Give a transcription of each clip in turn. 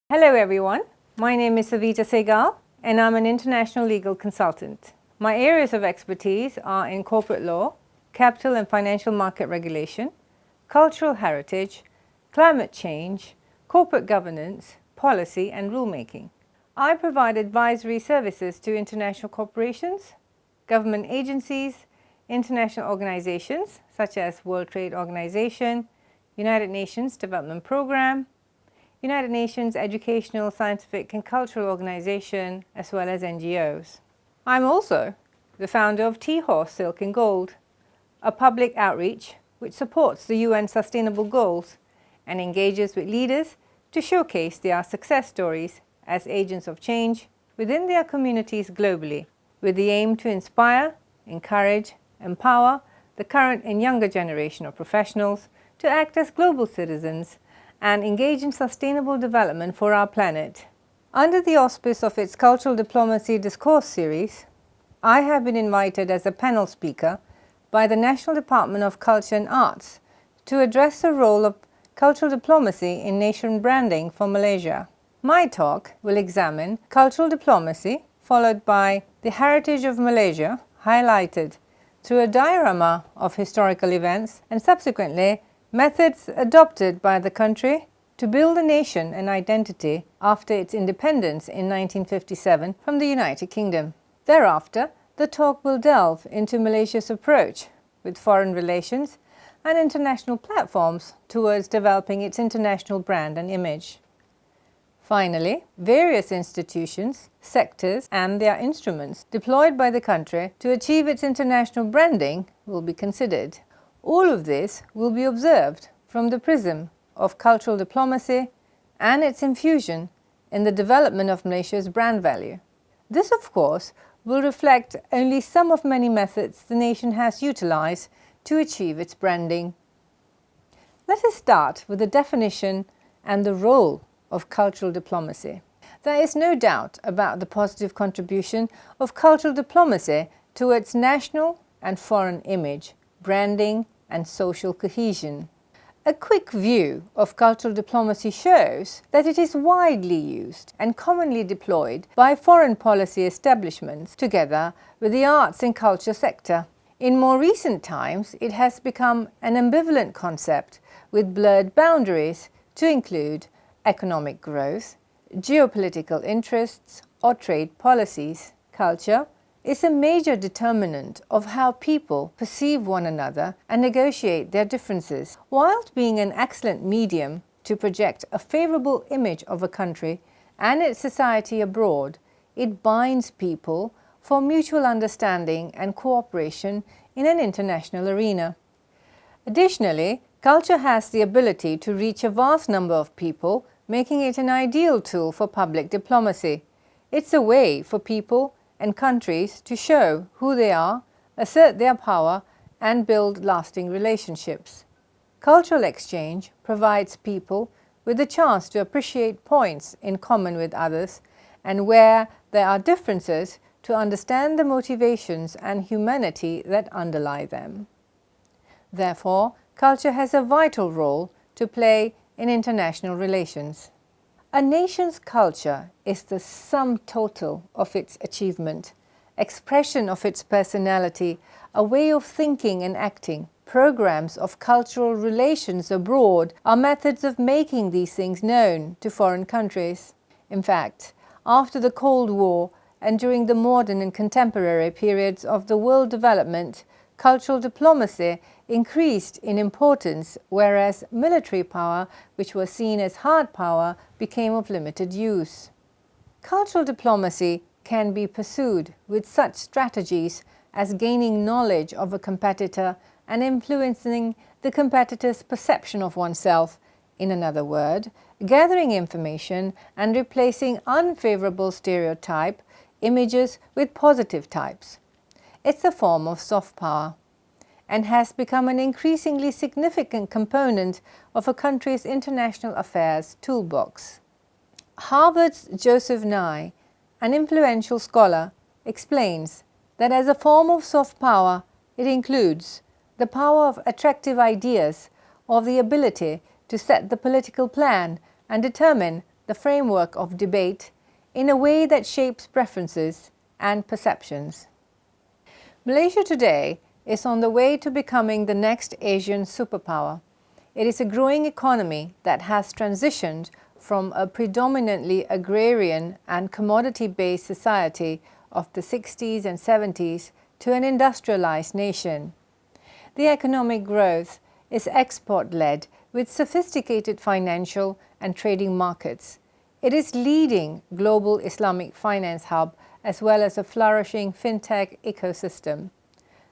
Hello everyone, my name is SAVITA SAIGAL and I'm an international legal consultant. My areas of expertise are in corporate law, capital and financial market regulation, cultural heritage, climate change, corporate governance, policy and rulemaking. I provide advisory services to international corporations, government agencies, international organizations such as World Trade Organization, United Nations Development Programme, United Nations Educational, Scientific and Cultural Organization, as well as NGOs. I'm also the founder of Tea Horse Silk and Gold, a public outreach which supports the UN Sustainable Goals and engages with leaders to showcase their success stories as agents of change within their communities globally, with the aim to inspire, encourage, empower the current and younger generation of professionals to act as global citizens and engage in sustainable development for our planet. Under the auspice of its Cultural Diplomacy Discourse Series, I have been invited as a panel speaker by the National Department of Culture and Arts to address the role of cultural diplomacy in nation branding for Malaysia. My talk will examine cultural diplomacy, followed by the heritage of Malaysia, highlighted through a diorama of historical events, and subsequently methods adopted by the country to build a nation and identity after its independence in 1957 from the United Kingdom. Thereafter, the talk will delve into Malaysia's approach with foreign relations and international platforms towards developing its international brand and image. Finally, various institutions, sectors and their instruments deployed by the country to achieve its international branding will be considered. All of this will be observed from the prism of cultural diplomacy and its infusion in the development of Malaysia's brand value. This, of course, will reflect only some of many methods the nation has utilized to achieve its branding. Let us start with the definition and the role of cultural diplomacy. There is no doubt about the positive contribution of cultural diplomacy to its national and foreign image, branding, and social cohesion. A quick view of cultural diplomacy shows that it is widely used and commonly deployed by foreign policy establishments together with the arts and culture sector. In more recent times, it has become an ambivalent concept with blurred boundaries to include economic growth, geopolitical interests, or trade policies. Culture is a major determinant of how people perceive one another and negotiate their differences. Whilst being an excellent medium to project a favorable image of a country and its society abroad, it binds people for mutual understanding and cooperation in an international arena. Additionally, culture has the ability to reach a vast number of people, making it an ideal tool for public diplomacy. It's a way for people and countries to show who they are, assert their power, and build lasting relationships. Cultural exchange provides people with the chance to appreciate points in common with others, and where there are differences, to understand the motivations and humanity that underlie them. Therefore, culture has a vital role to play in international relations. A nation's culture is the sum total of its achievement, expression of its personality, a way of thinking and acting. Programs of cultural relations abroad are methods of making these things known to foreign countries. In fact, after the Cold War and during the modern and contemporary periods of the world development, cultural diplomacy increased in importance, whereas military power, which was seen as hard power, became of limited use. Cultural diplomacy can be pursued with such strategies as gaining knowledge of a competitor and influencing the competitor's perception of oneself. In another word, gathering information and replacing unfavorable stereotype images with positive types. It's a form of soft power and has become an increasingly significant component of a country's international affairs toolbox. Harvard's Joseph Nye, an influential scholar, explains that as a form of soft power, it includes the power of attractive ideas or the ability to set the political plan and determine the framework of debate in a way that shapes preferences and perceptions. Malaysia today is on the way to becoming the next Asian superpower. It is a growing economy that has transitioned from a predominantly agrarian and commodity-based society of the 60s and 70s to an industrialized nation. The economic growth is export-led with sophisticated financial and trading markets. It is leading global Islamic finance hub as well as a flourishing fintech ecosystem.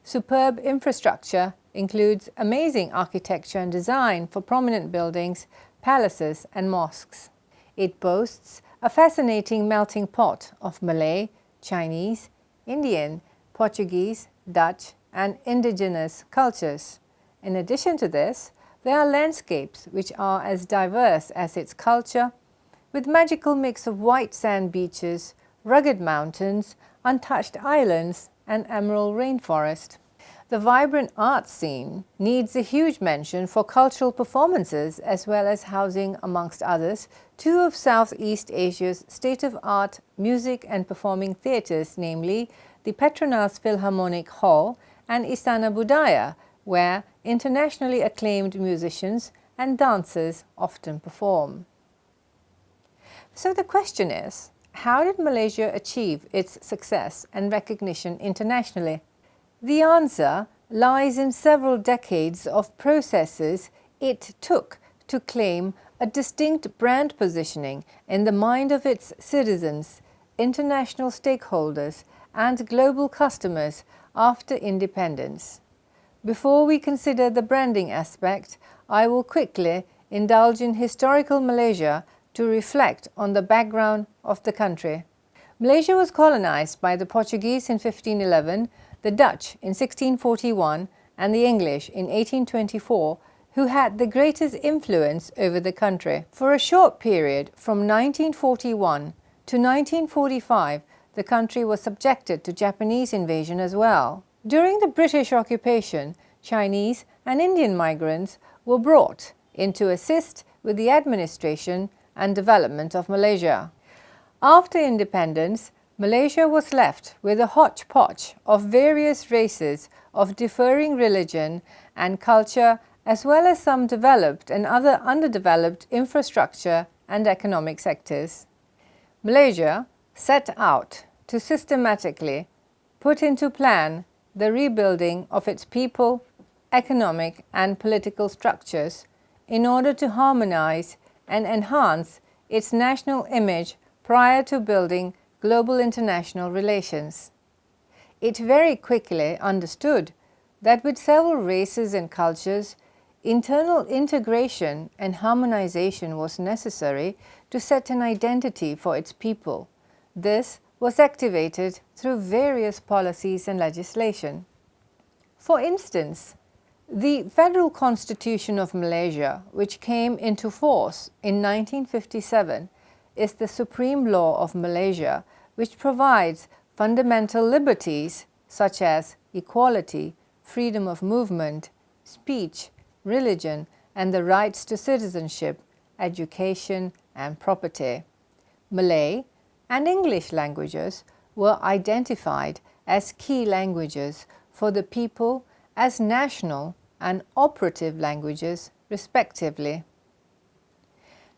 Superb infrastructure includes amazing architecture and design for prominent buildings, palaces and mosques. It boasts a fascinating melting pot of Malay, Chinese, Indian, Portuguese, Dutch and indigenous cultures. In addition to this, there are landscapes which are as diverse as its culture, with magical mix of white sand beaches, rugged mountains, untouched islands and emerald rainforest. The vibrant art scene needs a huge mention for cultural performances as well as housing, amongst others, two of Southeast Asia's state-of-art music and performing theatres, namely the Petronas Philharmonic Hall and Istana Budaya, where internationally acclaimed musicians and dancers often perform. So the question is, how did Malaysia achieve its success and recognition internationally? The answer lies in several decades of processes it took to claim a distinct brand positioning in the mind of its citizens, international stakeholders, and global customers after independence. Before we consider the branding aspect, I will quickly indulge in historical Malaysia to reflect on the background of the country. Malaysia was colonized by the Portuguese in 1511, the Dutch in 1641 and the English in 1824, who had the greatest influence over the country. For a short period from 1941 to 1945, the country was subjected to Japanese invasion as well. During the British occupation, Chinese and Indian migrants were brought in to assist with the administration and development of Malaysia. After independence, Malaysia was left with a hodgepodge of various races of differing religion and culture, as well as some developed and other underdeveloped infrastructure and economic sectors. Malaysia set out to systematically put into plan the rebuilding of its people, economic and political structures in order to harmonize and enhance its national image prior to building global international relations. It very quickly understood that with several races and cultures, internal integration and harmonization was necessary to set an identity for its people. This was activated through various policies and legislation. For instance, the Federal Constitution of Malaysia, which came into force in 1957, is the supreme law of Malaysia, which provides fundamental liberties such as equality, freedom of movement, speech, religion, and the rights to citizenship, education, and property. Malay and English languages were identified as key languages for the people as national and operative languages, respectively.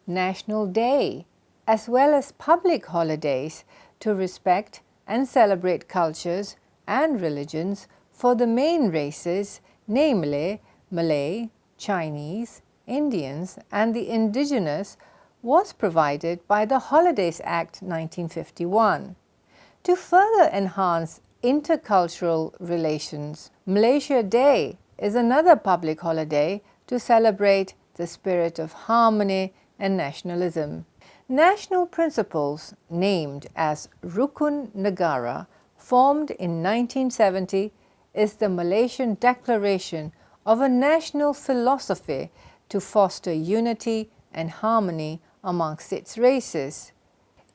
National Day, as well as public holidays to respect and celebrate cultures and religions for the main races, namely Malay, Chinese, Indians, and the indigenous, was provided by the Holidays Act 1951. To further enhance intercultural relations, Malaysia Day is another public holiday to celebrate the spirit of harmony and nationalism. National principles named as Rukun Negara, formed in 1970, is the Malaysian Declaration of a national philosophy to foster unity and harmony amongst its races.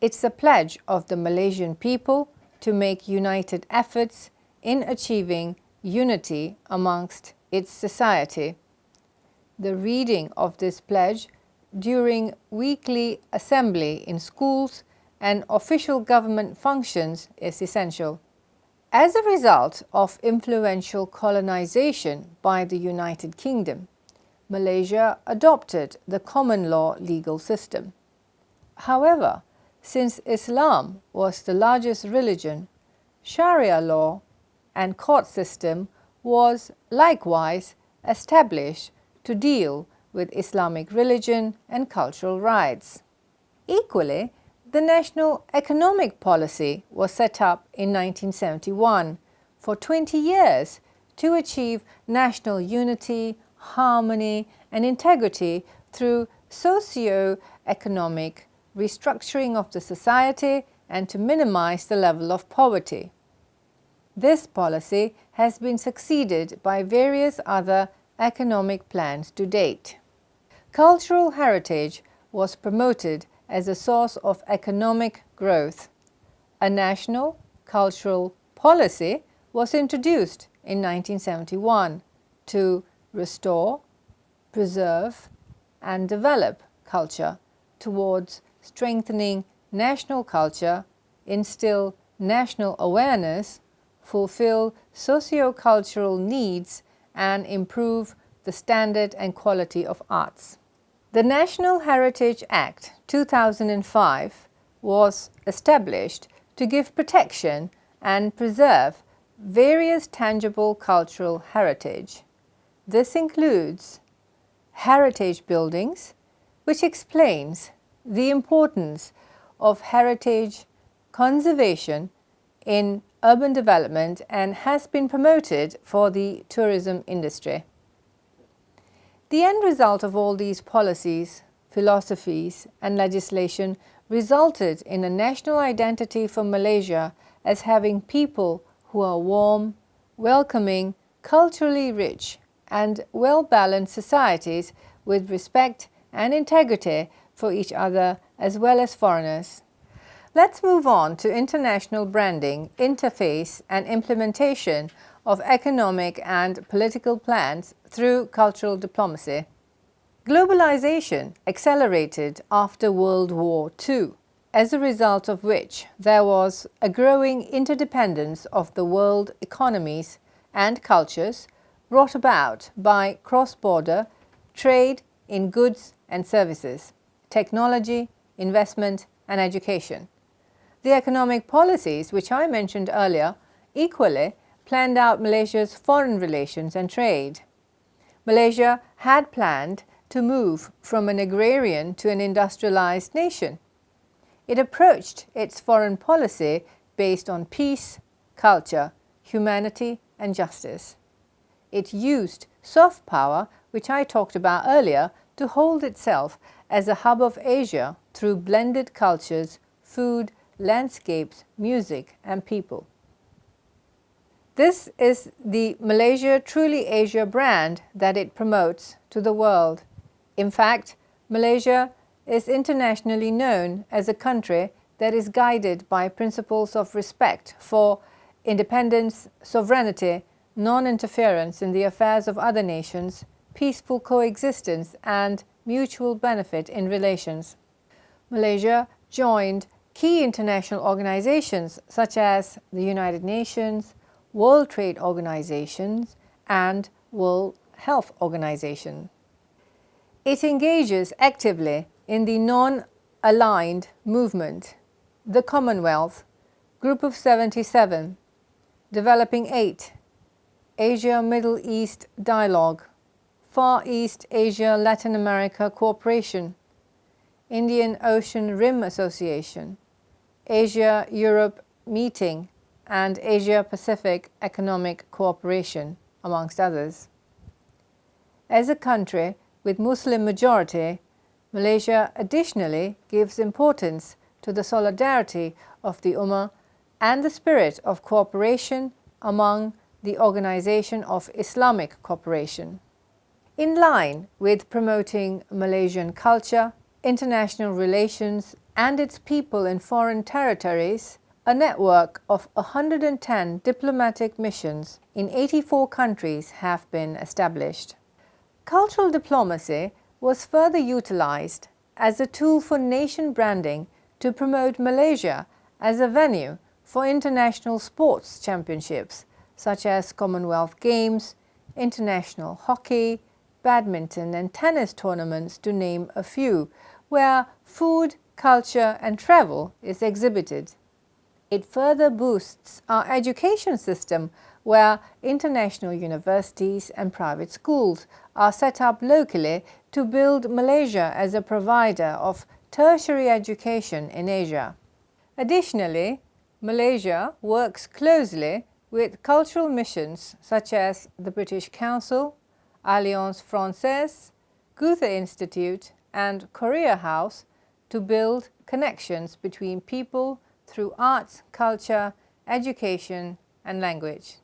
It's a pledge of the Malaysian people to make united efforts in achieving unity amongst its society. The reading of this pledge during weekly assembly in schools and official government functions is essential. As a result of influential colonization by the United Kingdom, Malaysia adopted the common law legal system. However, since Islam was the largest religion, Sharia law and court system was likewise established to deal with Islamic religion and cultural rights. Equally, the National Economic Policy was set up in 1971 for 20 years to achieve national unity, harmony, and integrity through socio-economic restructuring of the society and to minimize the level of poverty. This policy has been succeeded by various other economic plans to date. Cultural heritage was promoted as a source of economic growth. A national cultural policy was introduced in 1971 to restore, preserve, and develop culture towards strengthening national culture, instill national awareness, fulfill socio-cultural needs, and improve the standard and quality of arts. The National Heritage Act 2005 was established to give protection and preserve various tangible cultural heritage. This includes heritage buildings, which explains the importance of heritage conservation in urban development and has been promoted for the tourism industry. The end result of all these policies, philosophies, and legislation resulted in a national identity for Malaysia as having people who are warm, welcoming, culturally rich, and well-balanced societies with respect and integrity for each other as well as foreigners. Let's move on to international branding, interface, and implementation of economic and political plans through cultural diplomacy. Globalization accelerated after World War II, as a result of which there was a growing interdependence of the world economies and cultures brought about by cross-border trade in goods and services, technology, investment, and education. The economic policies, which I mentioned earlier, equally planned out Malaysia's foreign relations and trade. Malaysia had planned to move from an agrarian to an industrialized nation. It approached its foreign policy based on peace, culture, humanity, and justice. It used soft power, which I talked about earlier, to hold itself as a hub of Asia through blended cultures, food, landscapes, music, and people. This is the Malaysia Truly Asia brand that it promotes to the world. In fact, Malaysia is internationally known as a country that is guided by principles of respect for independence, sovereignty, non-interference in the affairs of other nations, peaceful coexistence, and mutual benefit in relations. Malaysia joined key international organizations such as the United Nations, World Trade Organizations, and World Health Organization. It engages actively in the non-aligned movement, the Commonwealth, Group of 77, Developing 8, Asia-Middle East Dialogue, Far East Asia-Latin America Cooperation, Indian Ocean Rim Association, Asia-Europe Meeting, and Asia-Pacific Economic Cooperation, amongst others. As a country with Muslim majority, Malaysia additionally gives importance to the solidarity of the Ummah and the spirit of cooperation among the Organization of Islamic Cooperation. In line with promoting Malaysian culture, international relations, and its people in foreign territories, a network of 110 diplomatic missions in 84 countries have been established. Cultural diplomacy was further utilized as a tool for nation branding to promote Malaysia as a venue for international sports championships such as Commonwealth Games, international hockey, badminton and tennis tournaments, to name a few, where food, culture and travel is exhibited. It further boosts our education system, where international universities and private schools are set up locally to build Malaysia as a provider of tertiary education in Asia. Additionally, Malaysia works closely with cultural missions such as the British Council, Alliance Française, Goethe Institute and Korea House to build connections between people through arts, culture, education and language.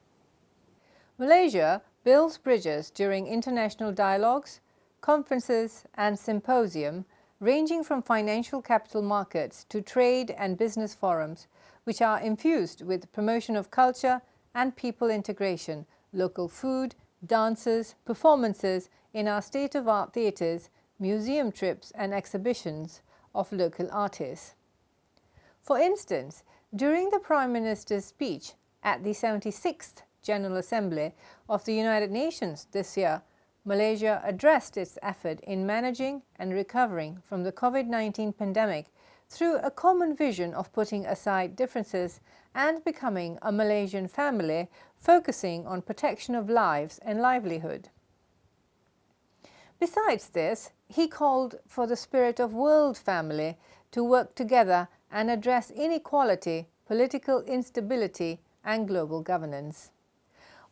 Malaysia builds bridges during international dialogues, conferences and symposium ranging from financial capital markets to trade and business forums, which are infused with promotion of culture and people integration, local food, dances, performances in our state-of-art theatres, museum trips and exhibitions of local artists. For instance, during the Prime Minister's speech at the 76th General Assembly of the United Nations this year, Malaysia addressed its effort in managing and recovering from the COVID-19 pandemic through a common vision of putting aside differences and becoming a Malaysian family focusing on protection of lives and livelihood. Besides this, he called for the spirit of world family to work together and address inequality, political instability and global governance.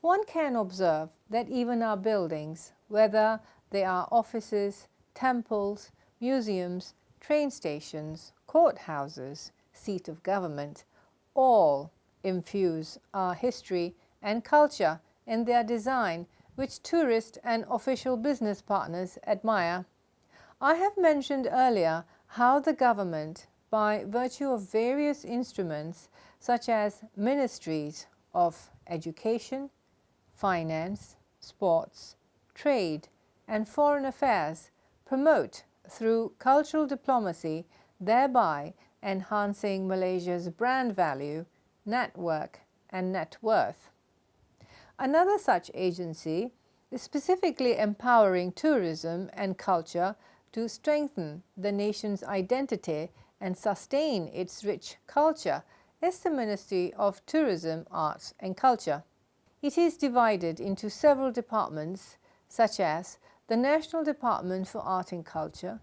One can observe that even our buildings, whether they are offices, temples, museums, train stations, courthouses, seat of government, all infuse our history and culture in their design, which tourist and official business partners admire. I have mentioned earlier how the government, by virtue of various instruments such as ministries of education, finance, sports, trade and foreign affairs, promote through cultural diplomacy, thereby enhancing Malaysia's brand value, network and net worth. Another such agency is specifically empowering tourism and culture to strengthen the nation's identity and sustain its rich culture is the Ministry of Tourism, Arts and Culture. It is divided into several departments such as the National Department for Art and Culture,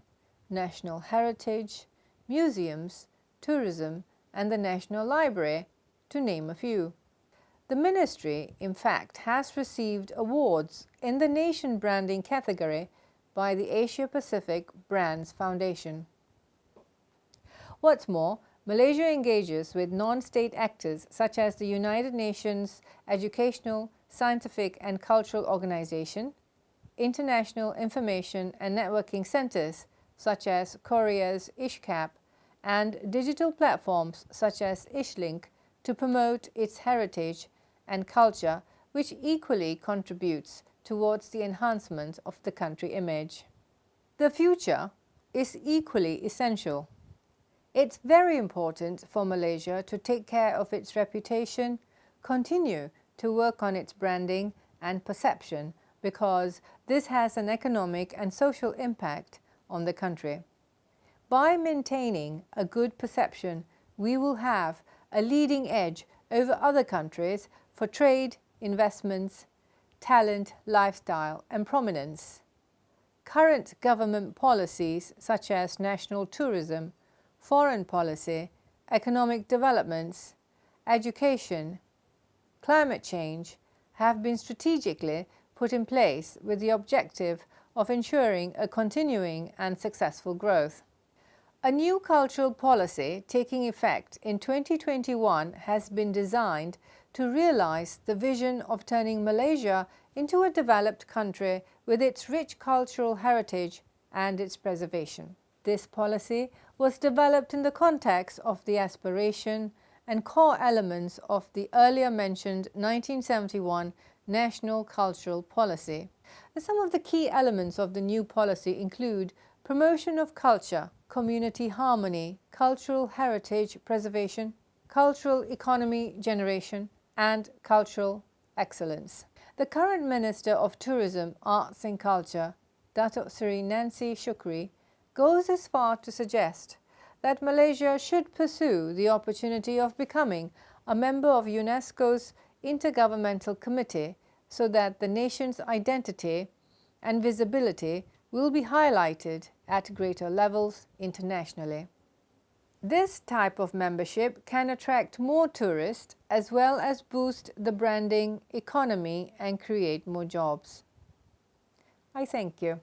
National Heritage, Museums, Tourism and the National Library, to name a few. The ministry, in fact, has received awards in the nation branding category by the Asia Pacific Brands Foundation. What's more, Malaysia engages with non-state actors such as the United Nations Educational, Scientific and Cultural Organization, international information and networking centers such as Korea's ISHCAP, and digital platforms such as ISHLink to promote its heritage and culture, which equally contributes towards the enhancement of the country image. The future is equally essential. It's very important for Malaysia to take care of its reputation, continue to work on its branding and perception, because this has an economic and social impact on the country. By maintaining a good perception, we will have a leading edge over other countries for trade, investments, talent, lifestyle and prominence. Current government policies such as national tourism, foreign policy, economic developments, education, climate change have been strategically put in place with the objective of ensuring a continuing and successful growth. A new cultural policy taking effect in 2021 has been designed to realize the vision of turning Malaysia into a developed country with its rich cultural heritage and its preservation. This policy was developed in the context of the aspiration and core elements of the earlier mentioned 1971 National Cultural Policy. Some of the key elements of the new policy include promotion of culture, community harmony, cultural heritage preservation, cultural economy generation, and cultural excellence. The current Minister of Tourism, Arts and Culture, Datuk Seri Nancy Shukri, goes as far to suggest that Malaysia should pursue the opportunity of becoming a member of UNESCO's Intergovernmental Committee so that the nation's identity and visibility will be highlighted at greater levels internationally. This type of membership can attract more tourists as well as boost the branding economy and create more jobs. I thank you.